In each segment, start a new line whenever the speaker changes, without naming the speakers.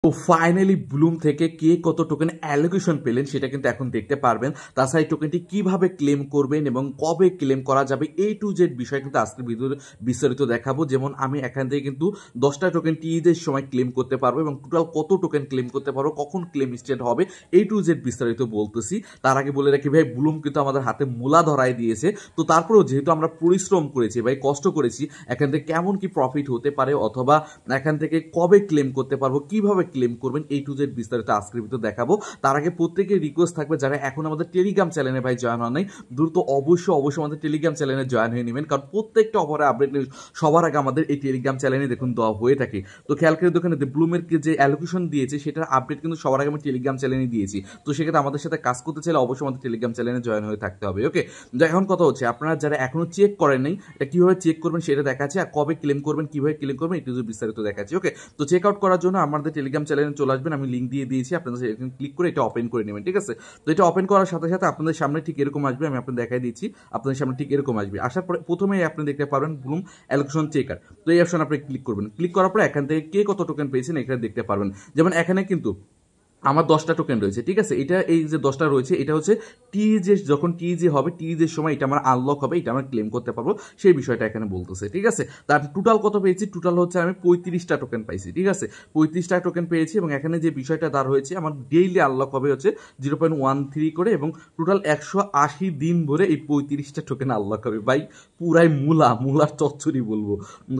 তো finally Bloom থেকে কে কত টোকেন অ্যালোকেশন পেলেন সেটা কিন্তু এখন দেখতে পারবেন। তাছাড়া এই টোকেনটি কিভাবে ক্লেম করবেন এবং কবে ক্লেম করা যাবে এই টু জেড বিষয় কিন্তু আজকের ভিডিওতে বিস্তারিত দেখাবো। যেমন আমি এখান থেকে কিন্তু 10টা টোকেন টিজের সময় ক্লেম করতে পারবো এবং টোটাল কত টোকেন ক্লেম করতে পারবো, কখন ক্লেম স্টার্ট হবে এই টু জেড বিস্তারিত বলতেছি। তার আগে বলে রাখি ভাই, ব্লুম কিন্তু আমাদের হাতে মূলা ধরাই দিয়েছে। তো তারপরেও যেহেতু আমরা পরিশ্রম করেছি ভাই, কষ্ট করেছি, এখান থেকে কেমন কি প্রফিট হতে পারে অথবা এখান থেকে কবে ক্লেম করতে পারবো, কিভাবে ক্লেম করবেন এই টু জেড বিস্তারিত আজকের ভিডিও দেখাবো। তার আগে প্রত্যেকের রিকোয়েস্ট থাকবে যারা এখন আমাদের টেলিগ্রাম চ্যানেলে ভাই জয়েন হন নাই, দ্রুত অবশ্যই আমাদের টেলিগ্রাম চ্যানেলে জয়েন হয়ে নেবেন, কারণ প্রত্যেকটা অফারে আপডেট নিউজ সবার আগে আমাদের এই টেলিগ্রাম চ্যানেলে দেখুন দেওয়া হয়ে থাকে। তো খেয়াল করে দোকানে ব্লুমের যে অ্যালোকেশন দিয়েছে সেটার আপডেট কিন্তু সবার আগে আমি টেলিগ্রাম চ্যানেলে দিয়েছি। তো সেক্ষেত্রে আমাদের সাথে কাজ করতে চাইলে অবশ্যই আমাদের টেলিগ্রাম চ্যানেলে জয়েন হয়ে থাকতে হবে। ওকে, তো এখন কথা হচ্ছে আপনারা যারা এখনো চেক করেন নাই এটা কিভাবে চেক করবেন সেটা দেখাচ্ছে, আর কবে ক্লেম করবেন কিভাবে ক্লেম করবেন এই টু জেড বিস্তারিত দেখাচ্ছি। ওকে, তো চেক আউট করার জন্য আমাদের টেলিগ্রাম চ্যানেলে চলে আসবেন, আমি লিঙ্ক দিয়ে দিয়েছি, আপনাদের ক্লিক করে এটা ওপেন করে নেবেন। ঠিক আছে, তো এটা ওপেন করার সাথে সাথে আপনাদের সামনে ঠিক এরকম আসবে, আমি আপনাদের দেখাই দিচ্ছি, আপনাদের সামনে ঠিক এরকম আসবে। আসার পরে প্রথমেই আপনি দেখতে পারবেন ব্লুম অ্যালোকেশন চেকার। তো এই অপশন আপনি ক্লিক করবেন, ক্লিক করার পরে এখান থেকে কে কত টোকেন পেয়েছেন এখানে দেখতে পারবেন। যেমন এখানে কিন্তু আমার 10টা টোকেন রয়েছে। ঠিক আছে, এটা এই যে 10টা রয়েছে এটা হচ্ছে টিজে, যখন টিজে হবে টিজের সময় এটা আমার আনলক হবে, এটা আমরা ক্লেম করতে পারবো সেই বিষয়টা এখানে বলতেছে। ঠিক আছে, তার টোটাল কত পেয়েছি, টোটাল হচ্ছে আমি 35টা টোকেন পাইছি। ঠিক আছে, 35টা টোকেন পেয়েছি এবং এখানে যে বিষয়টা দাঁড় হয়েছে আমার ডেইলি আনলক হবে হচ্ছে 0.13 করে এবং টোটাল 180 দিন ভরে এই 35টা টোকেন আনলক হবে। ভাই পুরাই মুলার চচ্চড়ি বলবো,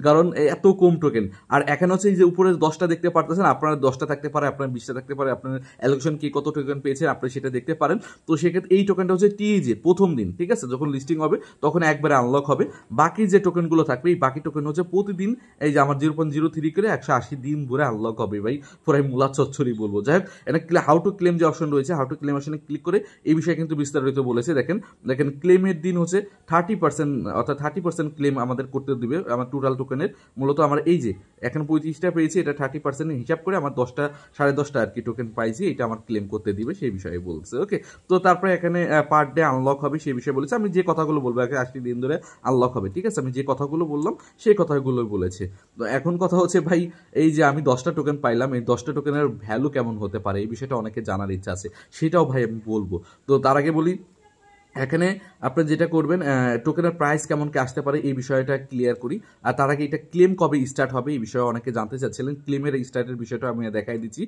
কারণ এত কম টোকেন। আর এখানে হচ্ছে এই যে উপরে 10টা দেখতে পারতেছেন, আপনার 10টা থাকতে পারে, আপনার 20টা থাকতে পারে, আপনার অ্যালোকেশন কি কত টোকেন পেয়েছেন আপনি সেটা দেখতে পারেন। তো সেক্ষেত্রে এই টোকেনটা হচ্ছে টিজে প্রথম দিন। ঠিক আছে, যখন লিস্টিং হবে তখন একবারে আনলক হবে। বাকি যে টোকেনগুলো থাকবে এই বাকি টোকেন হচ্ছে প্রতিদিন এই যে আমার 0.03 করে 180 দিন ভরে আনলক হবে। ভাই পুরাই মুলা চচ্চড়ি বলবো। যাই হোক, এটা হাউ টু ক্লেম যে অপশন রয়েছে, হাউ টু ক্লেম অপশনে ক্লিক করে এই বিষয়ে কিন্তু বিস্তারিত বলেছে। দেখেন দেখেন ক্লেমের দিন হচ্ছে 30%, অর্থাৎ 30% ক্লেম আমাদের করতে দিবে আমার টোটাল টোকেনের। মূলত আমরা এই যে এখন 35টা পেয়েছি, এটা 30% হিসাব করে আমার 10টা 10.5টা আর কি টোকেন পাইছি, এটা আমার ক্লেম করতে দিবে সেই বিষয়ে বলছে। ওকে, তো তারপরে এখানে পার ডে আনলক হবে সেই বিষয়ে বলেছে। আমি যে কথাগুলো বলবো 80 দিন ধরে আনলক হবে। ঠিক আছে, আমি যে কথাগুলো বললাম সেই কথাগুলোই বলেছে। তো এখন কথা হচ্ছে ভাই, এই যে আমি 10টা টোকেন পাইলাম, এই 10টা টোকেনের ভ্যালু কেমন হতে পারে এই বিষয়টা অনেকে জানার ইচ্ছা আছে, সেটাও ভাই আমি বলবো। তো তার আগে বলি এখানে আপনি যেটা করবেন টোকেনের প্রাইস কেমন কি আসতে পারে এই বিষয়টা ক্লিয়ার করি। আর তার আগে এটা ক্লেম কবে স্টার্ট হবে এই বিষয়ে অনেকে জানতে চাচ্ছিলেন, ক্লেমের স্টার্টের বিষয়টা আমি দেখাই দিচ্ছি।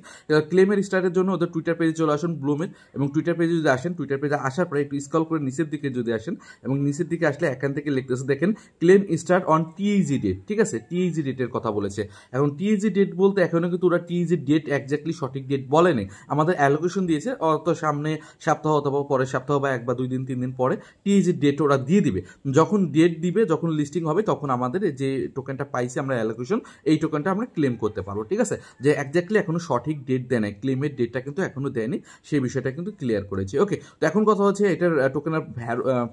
ক্লেমের স্টার্টের জন্য ওদের টুইটার পেজে চলে আসুন ব্লুমের, এবং টুইটার পেজে যদি আসেন, টুইটার পেজে আসার পরে একটু স্ক্রল করে নিচের দিকে যদি আসেন এবং নিচের দিকে আসলে এখান থেকে লিখতেছে দেখেন ক্লেম স্টার্ট অন টিইজি ডেট। ঠিক আছে, টিইজি ডেটের কথা বলেছে। এখন টিইজি ডেট বলতে এখনো কিন্তু ওরা টিইজি ডেট একজাক্টলি সঠিক ডেট বলেনি, আমাদের অ্যালোকেশন দিয়েছে অত সামনে সপ্তাহ অথবা পরের সপ্তাহ বা 1 বা 2 দিন 3 দিন পরে টিএজি ডেট ওরা দিয়ে দিবে। যখন ডেট দিবে, যখন লিস্টিং হবে তখন আমাদের যে টোকেনটা পাইছি আমরা অ্যালোকেশন, এই টোকেনটা আমরা ক্লেম করতে পারবো। ঠিক আছে, যে একজাক্টলি এখনো সঠিক ডেট দেয় নাই, ক্লেমের ডেটটা কিন্তু এখনো দেয়নি, সেই বিষয়টা কিন্তু ক্লিয়ার করেছি। ওকে, তো এখন কথা হচ্ছে এটার টোকেনের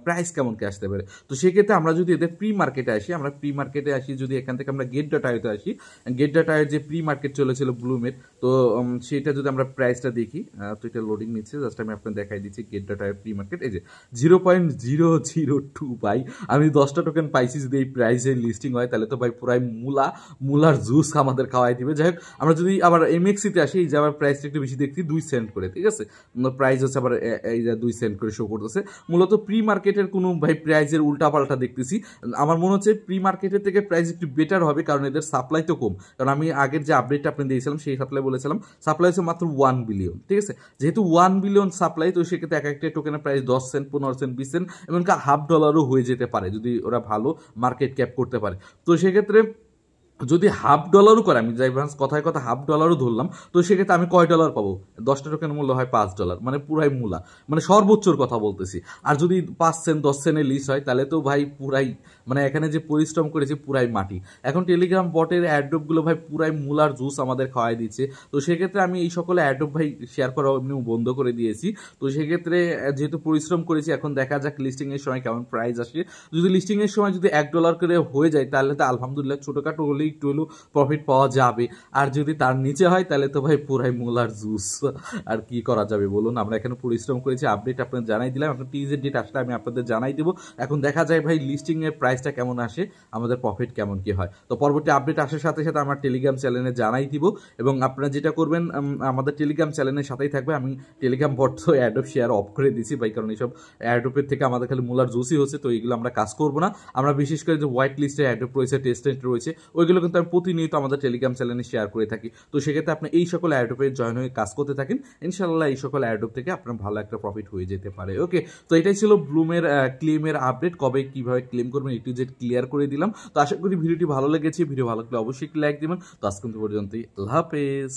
প্রাইস কেমন কি আসতে পারে। তো সেক্ষেত্রে আমরা যদি এদের প্রি মার্কেটে আসি, আমরা প্রি মার্কেটে আসি, যদি এখান থেকে আমরা গেট ডট আইতে আসি, গেট ডট আইয়ের যে প্রি মার্কেট চলেছিল ব্লুমের, তো সেটা যদি আমরা প্রাইসটা দেখি, তো এটা লোডিং নিচ্ছে, জাস্ট আমি আপনাকে দেখাই দিচ্ছি গেট ডট আইয়ের প্রি মার্কেট। এই যে 0.002 ভাই, আমি 10টা টোকেন পাইছি, যদি এই প্রাইসে লিস্টিং হয় তাহলে তো ভাই পুরাই মুলার জুস আমাদের খাওয়াই দিবে। যাই হোক, আমরা যদি আবার এমএক্সিতে আসি, এই যে আবার প্রাইসটা একটু বেশি দেখছি 2 সেন্ট করে। ঠিক আছে, প্রাইস হচ্ছে আবার এই যে 2 সেন্ট করে শো করতেছে। মূলত প্রি মার্কেটের কোনো ভাই প্রাইসের উল্টাপাল্টা দেখতেছি। আমার মনে হচ্ছে প্রি মার্কেটের থেকে প্রাইস একটু বেটার হবে, কারণ এদের সাপ্লাই তো কম। কারণ আমি আগের যে আপডেটটা আপনি দিয়েছিলাম সেই সাপ্লাই বলেছিলাম সাপ্লাই হচ্ছে মাত্র 1 বিলিয়ন। ঠিক আছে, যেহেতু 1 বিলিয়ন সাপ্লাই, তো সেক্ষেত্রে এক একটা টোকেনের প্রাইস 10 সেন্ট, 15 সেন্ট, 20 সেন্ট, এমনকি $0.5 হয়ে যেতে পারে যদি ওরা ভালো মার্কেট ক্যাপ করতে পারে। তো সেক্ষেত্রে যদি $0.5 করে, আমি যাই কথায় কথা $0.5 ধরলাম, তো সেক্ষেত্রে আমি কয় ডলার পাবো, 10টা টোকেনের মূল্য হয় $5, মানে পুরাই মূলা, মানে সর্বোচ্চর কথা বলতেছি। আর যদি 5 সেন্ট 10 সেন্টের লিস্ট হয় তাহলে তো ভাই পুরাই, মানে এখানে যে পরিশ্রম করেছে পুরাই মাটি। এখন টেলিগ্রাম বটের অ্যাড্রপগুলো ভাই পুরাই মূলার জুস আমাদের খাওয়াই দিচ্ছে। তো সেক্ষেত্রে আমি এই সকলে অ্যাড্রপ ভাই শেয়ার করা এমনি বন্ধ করে দিয়েছি। তো সেক্ষেত্রে যেহেতু পরিশ্রম করেছি, এখন দেখা যাক লিস্টিংয়ের সময় কেমন প্রাইস আসে। যদি লিস্টিংয়ের সময় যদি $1 করে হয়ে যায় তাহলে তো আলহামদুলিল্লাহ, ছোটোখাটো হলেই একটু হলেও প্রফিট পাওয়া যাবে। আর যদি তার নিচে হয় তাহলে তো ভাই পুরাই মূলার জুস। আর কি করা যাবে বলুন, আমরা এখানে পরিশ্রম করেছি, আপডেট আপনাদের জানাই দিলাম। এখন টিজের ডেট আসলে আমি আপনাদের জানাই দেবো। এখন দেখা যায় ভাই লিস্টিং এর প্রাইসটা কেমন আসে, আমাদের প্রফিট কেমন কি হয়। তো পরবর্তী আপডেট আসার সাথে সাথে আমার টেলিগ্রাম চ্যানেলে জানাই দিব। এবং আপনারা যেটা করবেন, আমাদের টেলিগ্রাম চ্যানেলের সাথেই থাকবে। আমি টেলিগ্রাম বট তো অ্যাডোপ শেয়ার অফ করে দিয়েছি ভাই, কারণ এইসব অ্যাডোপের থেকে আমাদের খালি মূলার জুসই হচ্ছে, তো এইগুলো আমরা কাজ করবো না। আমরা বিশেষ করে যে হোয়াইট লিস্টে অ্যাডোপ রয়েছে, টেস্টেন্ট রয়েছে, ওইগুলো কিন্তু আমি প্রতিনিয়ত আমাদের টেলিগ্রাম চ্যানেলে শেয়ার করে থাকি। তো সেক্ষেত্রে আপনি এই সকল অ্যাডোপে জয়েন হয়ে কাজ করতে থাকেন, ইনশাল্লাহ এই সকল অ্যাডোপ থেকে আপনার ভালো একটা প্রফিট হয়ে যেতে পারে। ওকে, তো এটাই ছিল ব্লুমের ক্লেমের আপডেট, কবে কিভাবে ক্লেম করবেন A to Z ক্লিয়ার করে দিলাম। তো আশা করি ভিডিওটি ভালো লেগেছে, ভিডিও ভালো লাগলে অবশ্যই লাইক দিবেন। তো আজ কিন্তু পর্যন্তই, আল্লাহ হাফেজ।